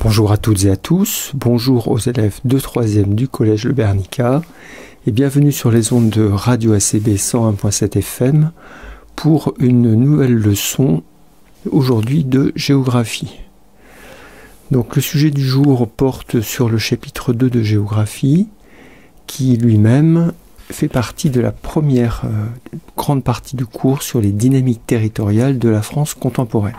Bonjour à toutes et à tous, bonjour aux élèves de 3e du Collège Le Bernica et bienvenue sur les ondes de Radio ACB 101.7 FM pour une nouvelle leçon aujourd'hui de géographie. Donc le sujet du jour porte sur le chapitre 2 de géographie qui lui-même fait partie de la première grande partie du cours sur les dynamiques territoriales de la France contemporaine.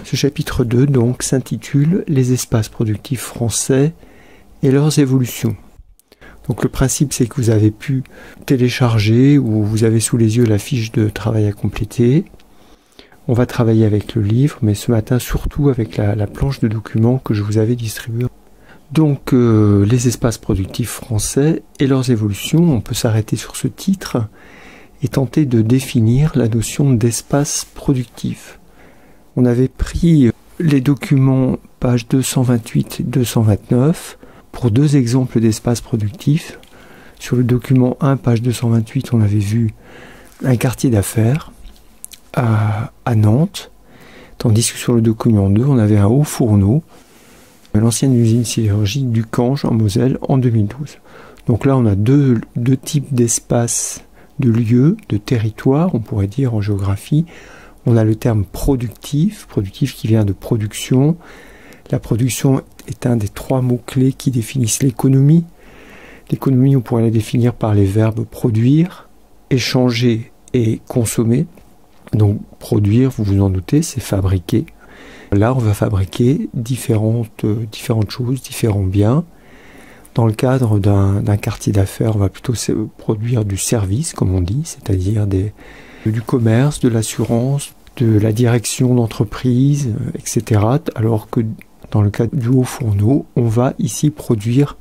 Ce chapitre 2 donc s'intitule « Les espaces productifs français et leurs évolutions ». Donc le principe c'est que vous avez pu télécharger ou vous avez sous les yeux la fiche de travail à compléter. On va travailler avec le livre, mais ce matin surtout avec la planche de documents que je vous avais distribuée. Donc les espaces productifs français et leurs évolutions, on peut s'arrêter sur ce titre et tenter de définir la notion d'espace productif. On avait pris les documents pages 228 et 229 pour deux exemples d'espaces productifs. Sur le document 1, page 228, on avait vu un quartier d'affaires à Nantes, tandis que sur le document 2, on avait un haut fourneau, l'ancienne usine sidérurgique du Cange en Moselle en 2012. Donc là, on a deux types d'espaces, de lieux, de territoires, on pourrait dire en géographie. On a le terme productif qui vient de production. La production est un des trois mots-clés qui définissent l'économie. L'économie, on pourrait la définir par les verbes produire, échanger et consommer. Donc produire, vous vous en doutez, c'est fabriquer. Là, on va fabriquer différentes choses, différents biens. Dans le cadre d'un quartier d'affaires, on va plutôt produire du service, comme on dit, c'est-à-dire du commerce, de l'assurance, de la direction d'entreprise, etc. Alors que dans le cas du haut fourneau, on va ici produire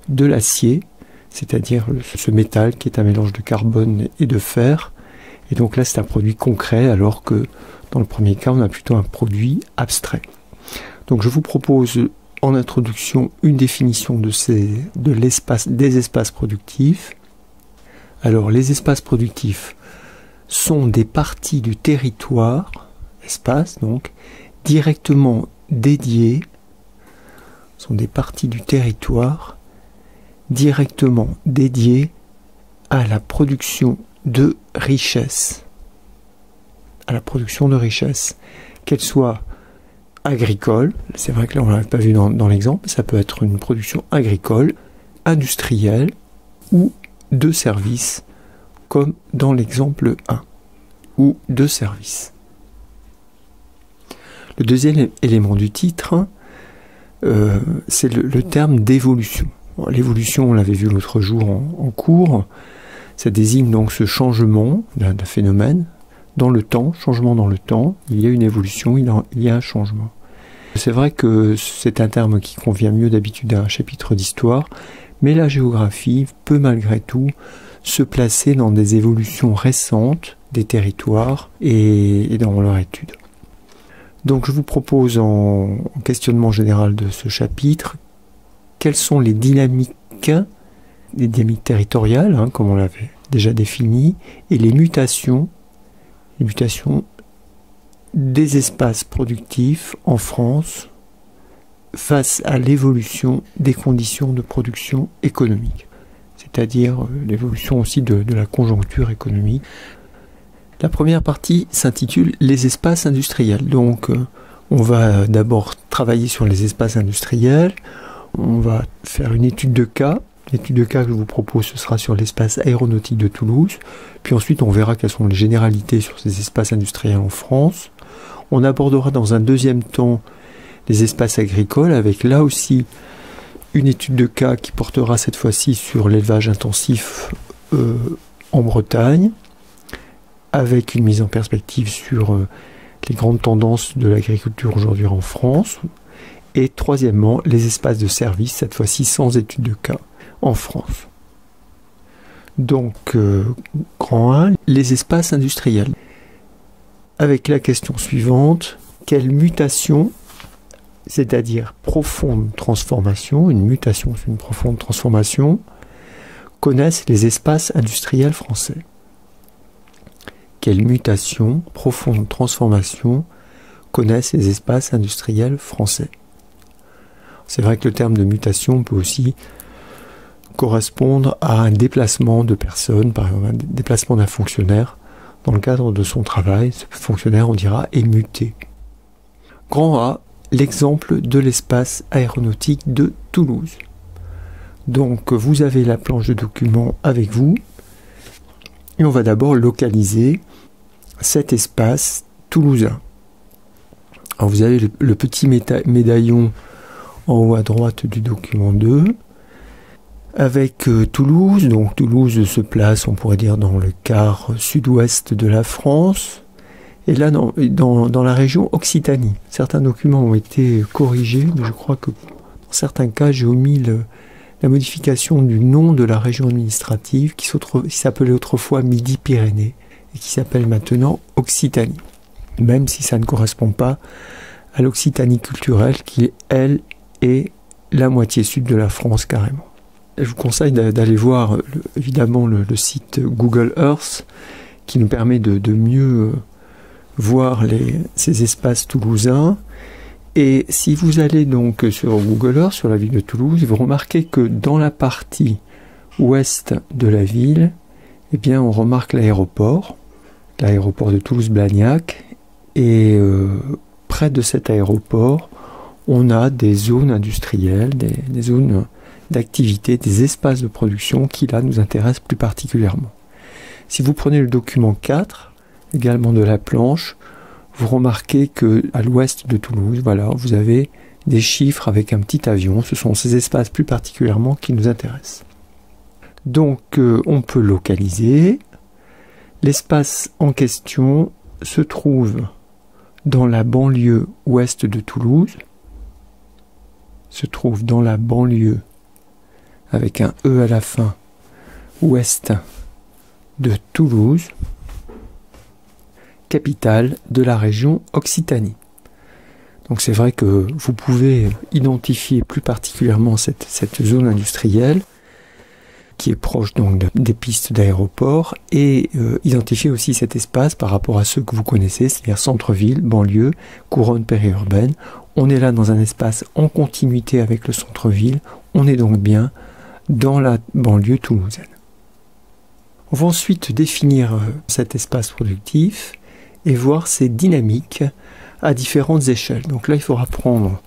de l'acier, c'est-à-dire ce métal qui est un mélange de carbone et de fer. Et donc là, c'est un produit concret, alors que dans le premier cas, on a plutôt un produit abstrait. Donc je vous propose en introduction une définition des espaces productifs. Alors les espaces productifs sont des parties du territoire, espace donc, directement dédiées, à la production de richesses. Qu'elle soit agricole, c'est vrai que là on ne l'a pas vu dans l'exemple, ça peut être une production agricole, industrielle ou de services, comme dans l'exemple 1, ou de services. Le deuxième élément du titre, c'est le terme d'évolution. Bon, l'évolution, on l'avait vu l'autre jour en cours, ça désigne donc ce changement d'un phénomène dans le temps, changement dans le temps, il y a une évolution, il y a un changement. C'est vrai que c'est un terme qui convient mieux d'habitude à un chapitre d'histoire, mais la géographie peut malgré tout se placer dans des évolutions récentes des territoires et dans leur étude. Donc je vous propose en questionnement général de ce chapitre, quelles sont les dynamiques territoriales, comme on l'avait déjà défini, et les mutations des espaces productifs en France face à l'évolution des conditions de production économique, c'est-à-dire l'évolution aussi de la conjoncture économique. La première partie s'intitule « Les espaces industriels ». Donc on va d'abord travailler sur les espaces industriels, on va faire une étude de cas. L'étude de cas que je vous propose, ce sera sur l'espace aéronautique de Toulouse. Puis ensuite, on verra quelles sont les généralités sur ces espaces industriels en France. On abordera dans un deuxième temps les espaces agricoles, avec là aussi une étude de cas qui portera cette fois-ci sur l'élevage intensif en Bretagne, avec une mise en perspective sur les grandes tendances de l'agriculture aujourd'hui en France. Et troisièmement, les espaces de service, cette fois-ci sans étude de cas, en France. Donc, grand 1, les espaces industriels. Avec la question suivante, quelle mutation, c'est-à-dire profonde transformation, une mutation c'est une profonde transformation, connaissent les espaces industriels français? Quelle mutation, profonde transformation connaissent les espaces industriels français? C'est vrai que le terme de mutation peut aussi correspondre à un déplacement de personnes, par exemple un déplacement d'un fonctionnaire dans le cadre de son travail. Ce fonctionnaire, on dira, est muté. Grand A, l'exemple de l'espace aéronautique de Toulouse. Donc vous avez la planche de documents avec vous et on va d'abord localiser cet espace toulousain. Alors vous avez le petit médaillon en haut à droite du document 2 avec Toulouse. Donc Toulouse se place, on pourrait dire, dans le quart sud-ouest de la France et là dans la région Occitanie. Certains documents ont été corrigés, mais je crois que dans certains cas j'ai omis la modification du nom de la région administrative qui s'appelait autrefois Midi-Pyrénées et qui s'appelle maintenant Occitanie, même si ça ne correspond pas à l'Occitanie culturelle qui, elle, est la moitié sud de la France carrément. Je vous conseille d'aller voir évidemment le site Google Earth qui nous permet de mieux voir ces espaces toulousains. Et si vous allez donc sur Google Earth, sur la ville de Toulouse, vous remarquez que dans la partie ouest de la ville, eh bien, on remarque l'aéroport de Toulouse-Blagnac, et près de cet aéroport, on a des zones industrielles, des zones d'activité, des espaces de production qui là nous intéressent plus particulièrement. Si vous prenez le document 4, également de la planche, vous remarquez que à l'ouest de Toulouse, voilà, vous avez des chiffres avec un petit avion. Ce sont ces espaces plus particulièrement qui nous intéressent. Donc, on peut localiser. L'espace en question se trouve dans la banlieue ouest de Toulouse. Se trouve dans la banlieue, avec un E à la fin, ouest de Toulouse, capitale de la région Occitanie. Donc c'est vrai que vous pouvez identifier plus particulièrement cette zone industrielle qui est proche donc des pistes d'aéroport et identifier aussi cet espace par rapport à ceux que vous connaissez, c'est-à-dire centre-ville, banlieue, couronne périurbaine. On est là dans un espace en continuité avec le centre-ville, on est donc bien dans la banlieue toulousaine. On va ensuite définir cet espace productif et voir ses dynamiques à différentes échelles. Donc là, il faudra prendre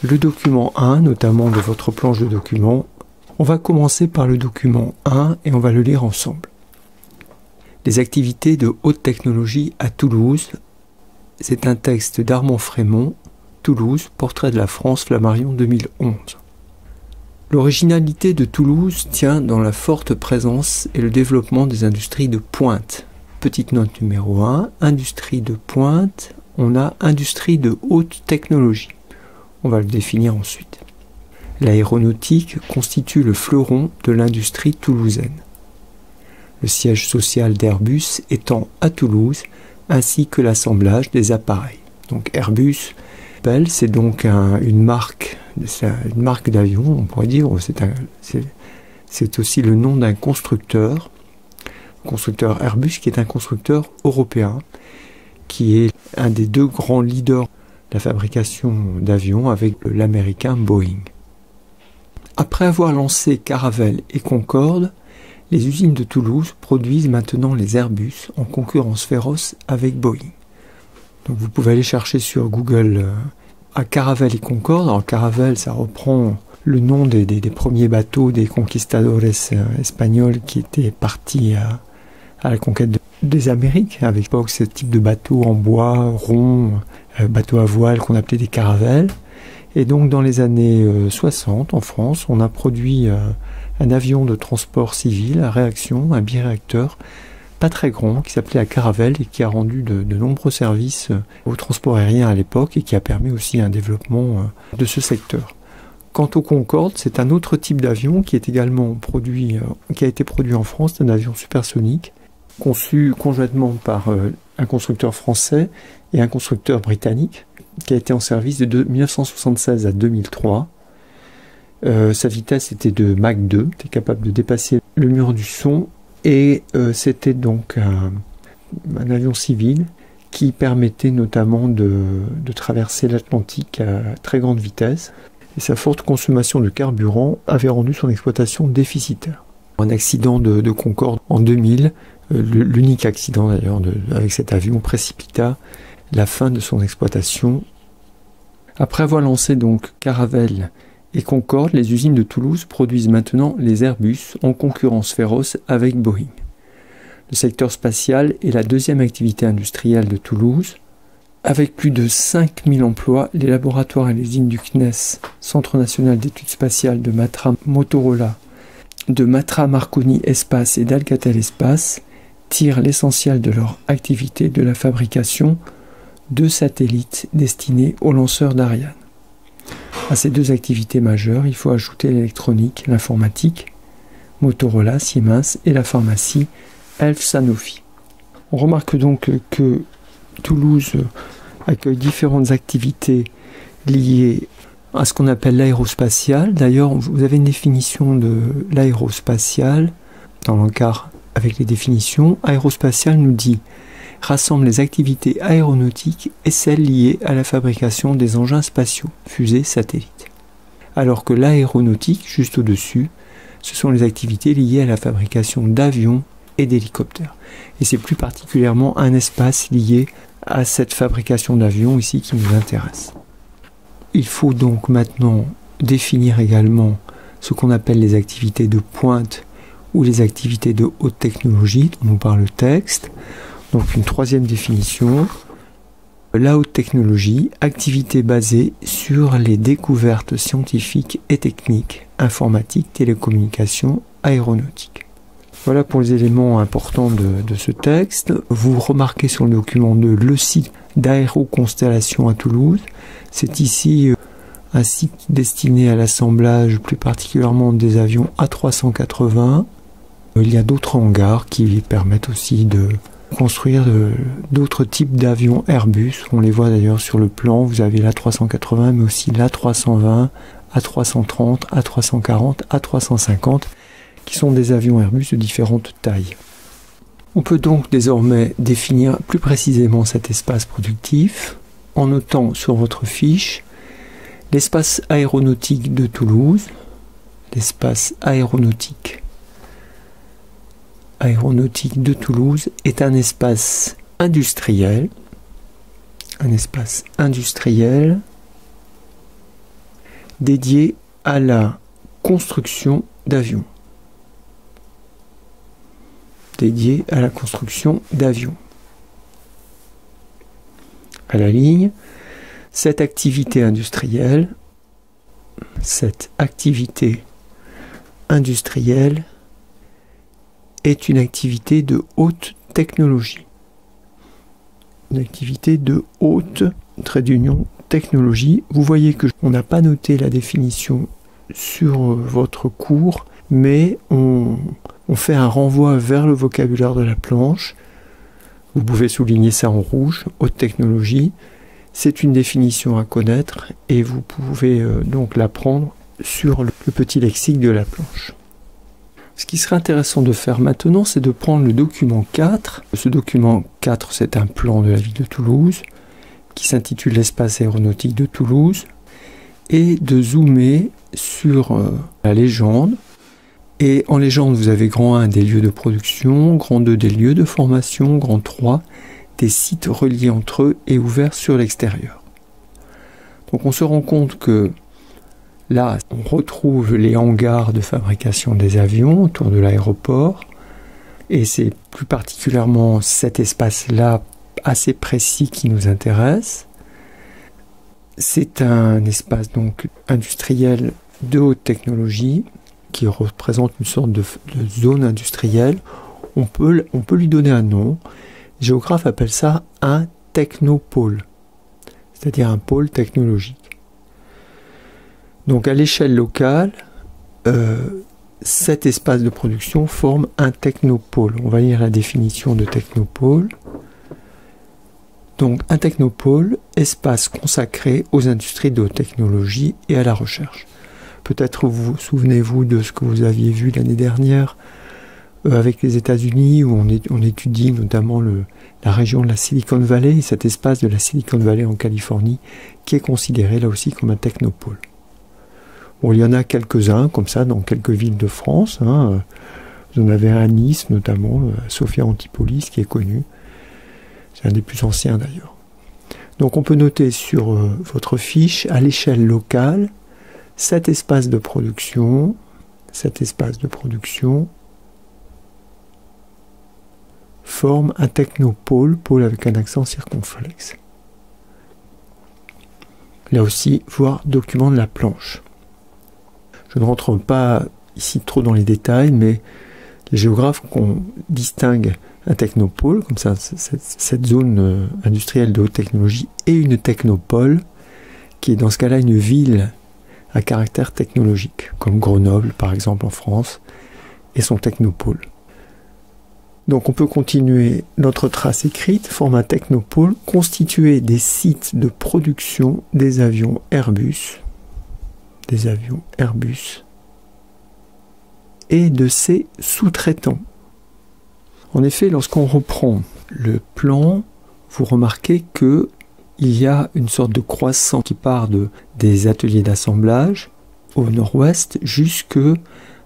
le document 1, notamment de votre planche de documents. On va commencer par le document 1 et on va le lire ensemble. Les activités de haute technologie à Toulouse. C'est un texte d'Armand Frémont, Toulouse, Portrait de la France, Flammarion 2011. L'originalité de Toulouse tient dans la forte présence et le développement des industries de pointe. Petite note numéro 1, industrie de pointe, on a industrie de haute technologie. On va le définir ensuite. L'aéronautique constitue le fleuron de l'industrie toulousaine. Le siège social d'Airbus étant à Toulouse, ainsi que l'assemblage des appareils. Donc Airbus, c'est donc une marque d'avion, on pourrait dire. C'est aussi le nom d'un constructeur Airbus, qui est un constructeur européen, qui est un des deux grands leaders de la fabrication d'avions avec l'américain Boeing. Après avoir lancé Caravelle et Concorde, les usines de Toulouse produisent maintenant les Airbus en concurrence féroce avec Boeing. Donc vous pouvez aller chercher sur Google à Caravelle et Concorde. Alors Caravelle, ça reprend le nom des premiers bateaux des conquistadores espagnols qui étaient partis à la conquête des Amériques, avec ce type de bateaux en bois, rond, bateaux à voile qu'on appelait des caravelles. Et donc dans les années 60, en France, on a produit un avion de transport civil à réaction, un biréacteur, pas très grand qui s'appelait la Caravelle et qui a rendu de nombreux services au transport aérien à l'époque et qui a permis aussi un développement de ce secteur. Quant au Concorde, c'est un autre type d'avion qui est également produit, qui a été produit en France, c'est un avion supersonique conçu conjointement par un constructeur français et un constructeur britannique qui a été en service de 1976 à 2003. Sa vitesse était de Mach 2, était capable de dépasser le mur du son et c'était donc un avion civil qui permettait notamment de traverser l'Atlantique à très grande vitesse. Et sa forte consommation de carburant avait rendu son exploitation déficitaire. Un accident de Concorde en 2000, l'unique accident d'ailleurs avec cet avion, précipita la fin de son exploitation. Après avoir lancé donc Caravelle et Concorde, les usines de Toulouse produisent maintenant les Airbus en concurrence féroce avec Boeing. Le secteur spatial est la deuxième activité industrielle de Toulouse. Avec plus de 5000 emplois, les laboratoires et les usines du CNES, Centre national d'études spatiales de Matra Motorola, de Matra Marconi Espace et d'Alcatel Espace, tirent l'essentiel de leur activité de la fabrication de satellites destinés aux lanceurs d'Ariane. À ces deux activités majeures, il faut ajouter l'électronique, l'informatique, Motorola, Siemens et la pharmacie Elf Sanofi. On remarque donc que Toulouse accueille différentes activités liées à ce qu'on appelle l'aérospatial. D'ailleurs, vous avez une définition de l'aérospatial dans l'encart avec les définitions. Aérospatial nous dit rassemble les activités aéronautiques et celles liées à la fabrication des engins spatiaux, fusées, satellites. Alors que l'aéronautique, juste au-dessus, ce sont les activités liées à la fabrication d'avions et d'hélicoptères. Et c'est plus particulièrement un espace lié à cette fabrication d'avions ici qui nous intéresse. Il faut donc maintenant définir également ce qu'on appelle les activités de pointe ou les activités de haute technologie dont nous parle le texte. Donc une troisième définition, la haute technologie, activité basée sur les découvertes scientifiques et techniques, informatique, télécommunications, aéronautique. Voilà pour les éléments importants de ce texte. Vous remarquez sur le document 2 le site d'Aéroconstellation à Toulouse. C'est ici un site destiné à l'assemblage plus particulièrement des avions A380. Il y a d'autres hangars qui permettent aussi de construire d'autres types d'avions Airbus. On les voit d'ailleurs sur le plan. Vous avez l'A380 mais aussi l'A320, A330, A340, A350. Qui sont des avions Airbus de différentes tailles. On peut donc désormais définir plus précisément cet espace productif en notant sur votre fiche l'espace aéronautique de Toulouse, l'espace aéronautique de Toulouse est un espace industriel dédié à la construction d'avions. À la ligne, cette activité industrielle est une activité de haute technologie. Technologie. Vous voyez que on n'a pas noté la définition sur votre cours, mais on fait un renvoi vers le vocabulaire de la planche. Vous pouvez souligner ça en rouge, haute technologie. C'est une définition à connaître et vous pouvez donc l'apprendre sur le petit lexique de la planche. Ce qui serait intéressant de faire maintenant, c'est de prendre le document 4. Ce document 4, c'est un plan de la ville de Toulouse qui s'intitule l'espace aéronautique de Toulouse et de zoomer sur la légende. Et en légende, vous avez grand 1 des lieux de production, grand 2 des lieux de formation, grand 3 des sites reliés entre eux et ouverts sur l'extérieur. Donc on se rend compte que là, on retrouve les hangars de fabrication des avions autour de l'aéroport. Et c'est plus particulièrement cet espace-là assez précis qui nous intéresse. C'est un espace donc industriel de haute technologie qui représente une sorte de zone industrielle. on peut lui donner un nom. Les géographes appellent ça un technopôle, c'est-à-dire un pôle technologique. Donc à l'échelle locale, cet espace de production forme un technopôle. On va lire la définition de technopôle. Donc un technopôle, espace consacré aux industries de haute technologie et à la recherche. Peut-être vous souvenez-vous de ce que vous aviez vu l'année dernière avec les États-Unis, où on étudie notamment la région de la Silicon Valley, et cet espace de la Silicon Valley en Californie, qui est considéré là aussi comme un technopôle. Bon, il y en a quelques-uns comme ça dans quelques villes de France. Hein. Vous en avez un à Nice notamment, Sophia Antipolis, qui est connu. C'est un des plus anciens d'ailleurs. Donc on peut noter sur votre fiche, à l'échelle locale, cet espace de production forme un technopôle, pôle avec un accent circonflexe. Là aussi, voir document de la planche. Je ne rentre pas ici trop dans les détails, mais les géographes qu'on distingue un technopôle, comme ça, cette zone industrielle de haute technologie, et une technopole, qui est dans ce cas-là une ville à caractère technologique, comme Grenoble par exemple en France, et son technopôle. Donc on peut continuer notre trace écrite, forme un technopôle constitué des sites de production des avions Airbus, et de ses sous-traitants. En effet, lorsqu'on reprend le plan, vous remarquez que il y a une sorte de croissant qui part des ateliers d'assemblage au nord-ouest jusqu'à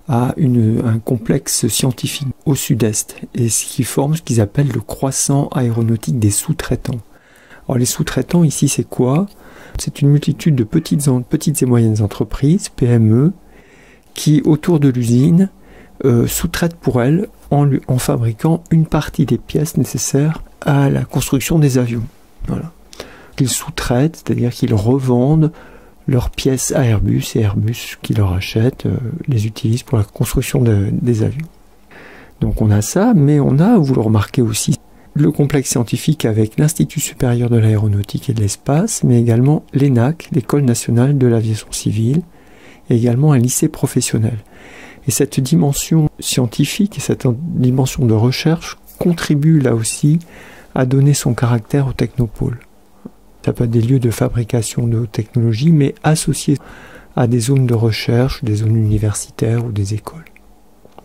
un complexe scientifique au sud-est, et ce qui forme ce qu'ils appellent le croissant aéronautique des sous-traitants. Alors les sous-traitants ici c'est quoi? C'est une multitude de petites et moyennes entreprises, PME, qui autour de l'usine sous-traitent pour elles en fabriquant une partie des pièces nécessaires à la construction des avions. Voilà. Qu'ils sous-traitent, c'est-à-dire qu'ils revendent leurs pièces à Airbus, et Airbus qui leur achète les utilise pour la construction des avions. Donc on a ça, mais on a, vous le remarquez aussi, le complexe scientifique avec l'Institut supérieur de l'aéronautique et de l'espace, mais également l'ENAC, l'École nationale de l'aviation civile, et également un lycée professionnel. Et cette dimension scientifique et cette dimension de recherche contribuent là aussi à donner son caractère au technopôle. Ça peut être des lieux de fabrication de haute technologie, mais associés à des zones de recherche, des zones universitaires ou des écoles.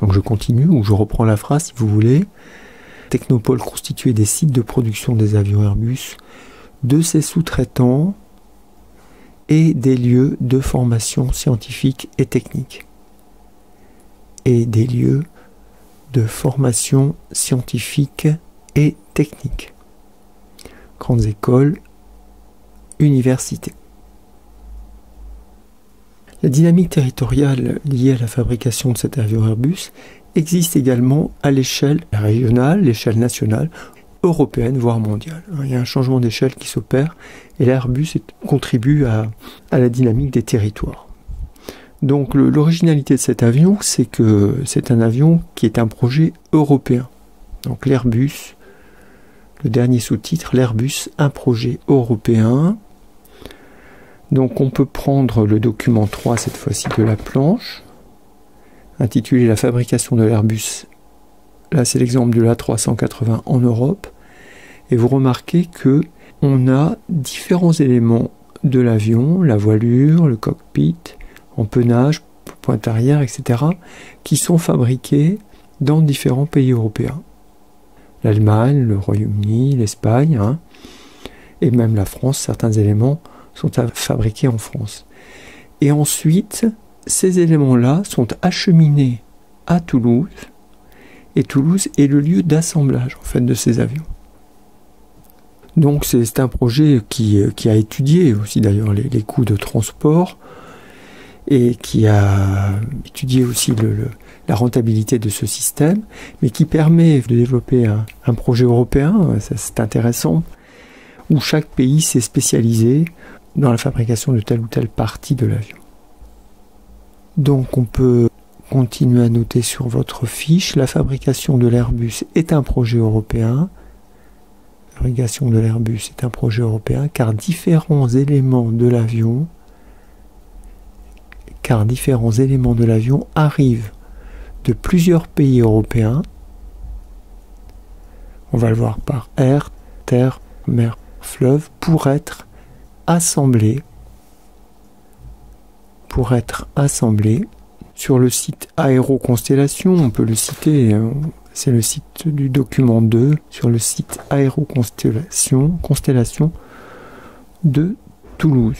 Donc je continue, ou je reprends la phrase si vous voulez. Technopôle constitué des sites de production des avions Airbus, de ses sous-traitants et des lieux de formation scientifique et technique. Grandes écoles, universités. La dynamique territoriale liée à la fabrication de cet avion Airbus existe également à l'échelle régionale, l'échelle nationale, européenne, voire mondiale. Il y a un changement d'échelle qui s'opère et l'Airbus contribue à la dynamique des territoires. Donc l'originalité de cet avion, c'est que c'est un avion qui est un projet européen. Donc l'Airbus, le dernier sous-titre, l'Airbus, un projet européen. Donc on peut prendre le document 3 cette fois-ci de la planche, intitulé La fabrication de l'Airbus. Là c'est l'exemple de l'A380 en Europe. Et vous remarquez que on a différents éléments de l'avion, la voilure, le cockpit, empennage, pointe arrière, etc., qui sont fabriqués dans différents pays européens. L'Allemagne, le Royaume-Uni, l'Espagne, et même la France, certains éléments sont fabriqués en France. Et ensuite, ces éléments-là sont acheminés à Toulouse, et Toulouse est le lieu d'assemblage en fait de ces avions. Donc c'est un projet qui a étudié aussi d'ailleurs les coûts de transport, et qui a étudié aussi la rentabilité de ce système, mais qui permet de développer un projet européen, c'est intéressant, où chaque pays s'est spécialisé dans la fabrication de telle ou telle partie de l'avion. Donc on peut continuez à noter sur votre fiche, la fabrication de l'Airbus est un projet européen. La fabrication de l'Airbus est un projet européen car différents éléments de l'avion arrivent de plusieurs pays européens. On va le voir par air, terre, mer, fleuve, pour être assemblés sur le site Aéroconstellation. On peut le citer, c'est le site du document 2, sur le site Aéroconstellation de Toulouse.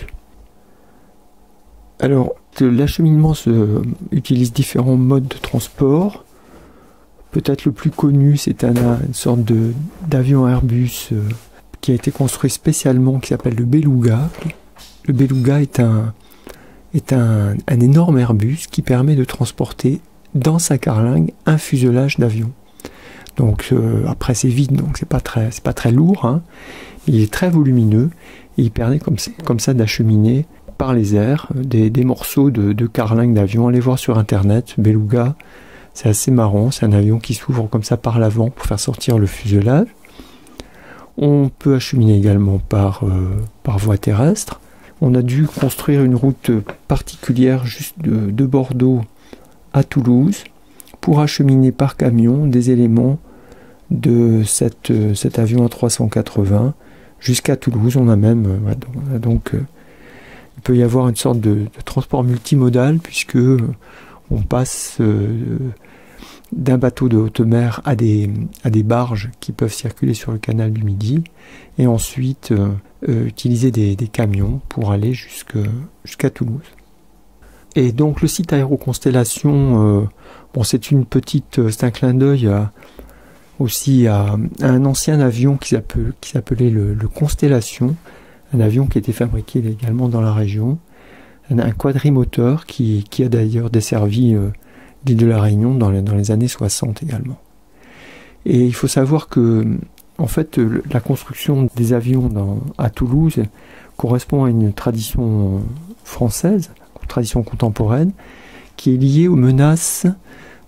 Alors, l'acheminement utilise différents modes de transport. Peut-être le plus connu, c'est une sorte d'avion Airbus qui a été construit spécialement, qui s'appelle le Beluga. Le Beluga est un énorme Airbus qui permet de transporter dans sa carlingue un fuselage d'avion. Donc après c'est vide, donc c'est pas très lourd, hein. Il est très volumineux et il permet comme ça d'acheminer par les airs des morceaux de carlingue d'avion. Allez voir sur internet, Beluga, c'est assez marrant, c'est un avion qui s'ouvre comme ça par l'avant pour faire sortir le fuselage. On peut acheminer également par voie terrestre. On a dû construire une route particulière juste de Bordeaux à Toulouse pour acheminer par camion des éléments de cet avion A380 jusqu'à Toulouse. On a même donc il peut y avoir une sorte de transport multimodal puisque on passe d'un bateau de haute mer à des barges qui peuvent circuler sur le canal du Midi et ensuite utiliser des camions pour aller jusqu'à Toulouse. Et donc le site Aéroconstellation, c'est un clin d'œil aussi à un ancien avion qui s'appelait le Constellation, un avion qui était fabriqué également dans la région, un quadrimoteur qui a d'ailleurs desservi l'île de la Réunion dans les années 60 également. Et il faut savoir que en fait, la construction des avions à Toulouse correspond à une tradition française, une tradition contemporaine, qui est liée aux menaces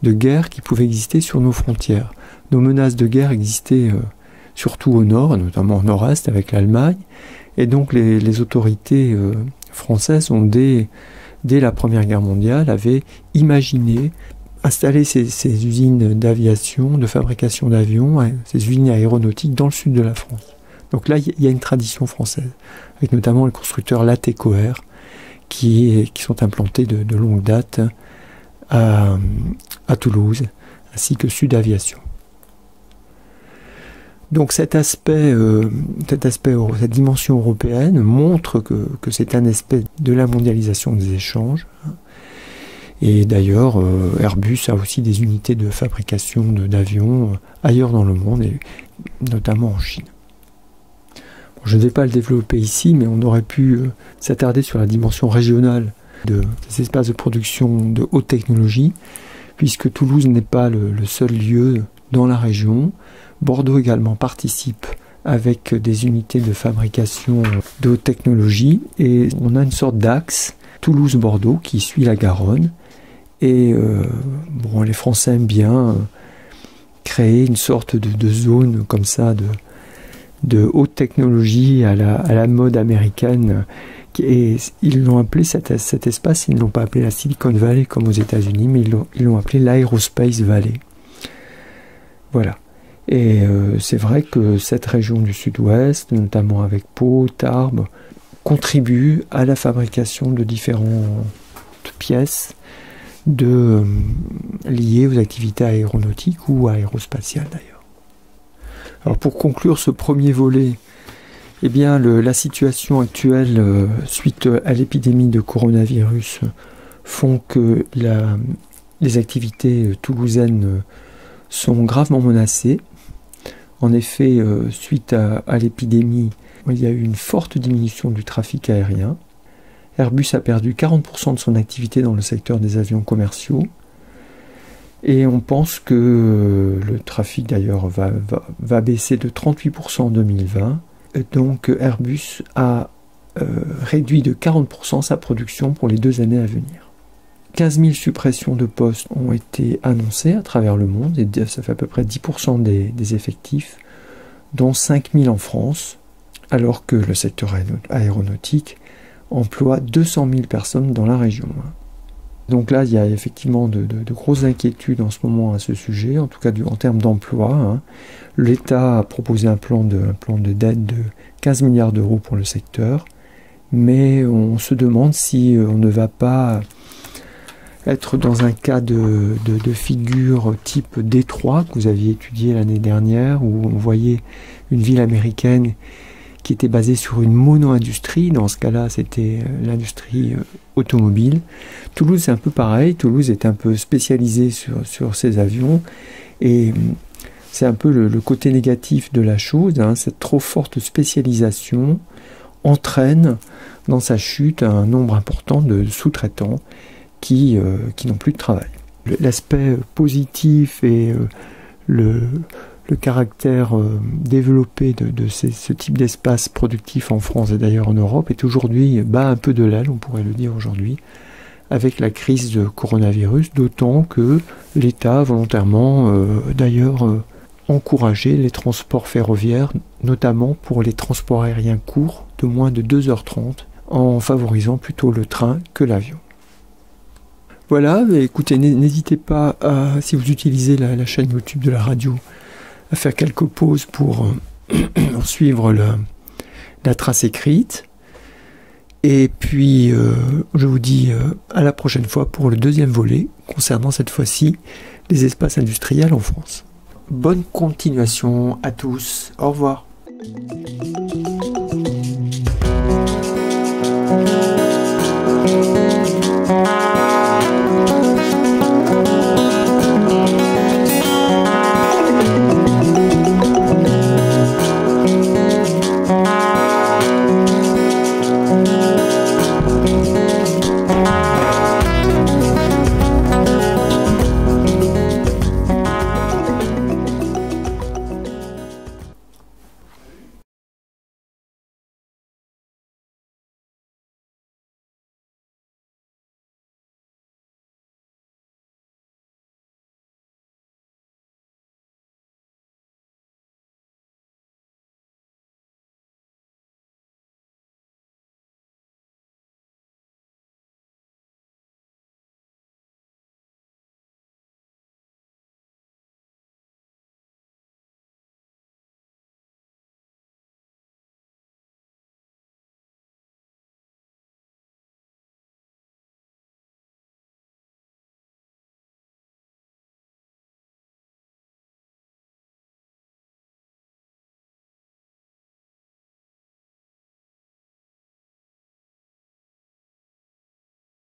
de guerre qui pouvaient exister sur nos frontières. Nos menaces de guerre existaient surtout au nord, notamment au nord-est avec l'Allemagne, et donc les autorités françaises ont dès la Première Guerre mondiale avaient imaginé installer ces usines d'aviation, de fabrication d'avions, ces usines aéronautiques dans le sud de la France. Donc là, il y a une tradition française, avec notamment les constructeurs Latécoère, qui sont implantés de longue date à Toulouse, ainsi que Sud Aviation. Donc cette dimension européenne montre que c'est un aspect de la mondialisation des échanges. Et d'ailleurs, Airbus a aussi des unités de fabrication d'avions ailleurs dans le monde, et notamment en Chine. Bon, je ne vais pas le développer ici, mais on aurait pu s'attarder sur la dimension régionale des espaces de production de haute technologie, puisque Toulouse n'est pas le seul lieu dans la région. Bordeaux également participe avec des unités de fabrication de haute technologie, et on a une sorte d'axe Toulouse-Bordeaux qui suit la Garonne. Et les Français aiment bien créer une sorte de zone comme ça de haute technologie à la mode américaine. Et ils l'ont appelé cet espace, ils ne l'ont pas appelé la Silicon Valley comme aux États-Unis, mais ils l'ont appelé l'Aerospace Valley. Voilà. Et c'est vrai que cette région du sud-ouest, notamment avec Pau, Tarbes, contribue à la fabrication de différentes pièces liées aux activités aéronautiques ou aérospatiales d'ailleurs. Alors pour conclure ce premier volet, eh bien la situation actuelle suite à l'épidémie de coronavirus font que les activités toulousaines sont gravement menacées. En effet, suite à l'épidémie, il y a eu une forte diminution du trafic aérien. Airbus a perdu 40% de son activité dans le secteur des avions commerciaux. Et on pense que le trafic d'ailleurs va baisser de 38% en 2020. Et donc Airbus a réduit de 40% sa production pour les 2 années à venir. 15 000 suppressions de postes ont été annoncées à travers le monde, et ça fait à peu près 10% des effectifs, dont 5 000 en France, alors que le secteur aéronautique emploie 200 000 personnes dans la région. Donc là, il y a effectivement de grosses inquiétudes en ce moment à ce sujet, en tout cas en termes d'emploi. L'État a proposé un plan de dette de 15 milliards d'euros pour le secteur, mais on se demande si on ne va pas être dans un cas de figure type Détroit que vous aviez étudié l'année dernière, où on voyait une ville américaine qui était basée sur une mono-industrie. Dans ce cas-là, c'était l'industrie automobile. Toulouse, c'est un peu pareil. Toulouse est un peu spécialisée sur ces avions. Et c'est un peu le côté négatif de la chose. Cette trop forte spécialisation entraîne dans sa chute un nombre important de sous-traitants qui n'ont plus de travail. L'aspect positif et le caractère développé de ce type d'espace productif en France et d'ailleurs en Europe est aujourd'hui bat un peu de l'aile, on pourrait le dire aujourd'hui, avec la crise de coronavirus, d'autant que l'État a volontairement d'ailleurs encouragé les transports ferroviaires, notamment pour les transports aériens courts de moins de 2h30, en favorisant plutôt le train que l'avion. Voilà, écoutez, n'hésitez pas, si vous utilisez la chaîne YouTube de la radio, à faire quelques pauses pour suivre la trace écrite. Et puis, je vous dis à la prochaine fois pour le deuxième volet, concernant cette fois-ci les espaces industriels en France. Bonne continuation à tous. Au revoir.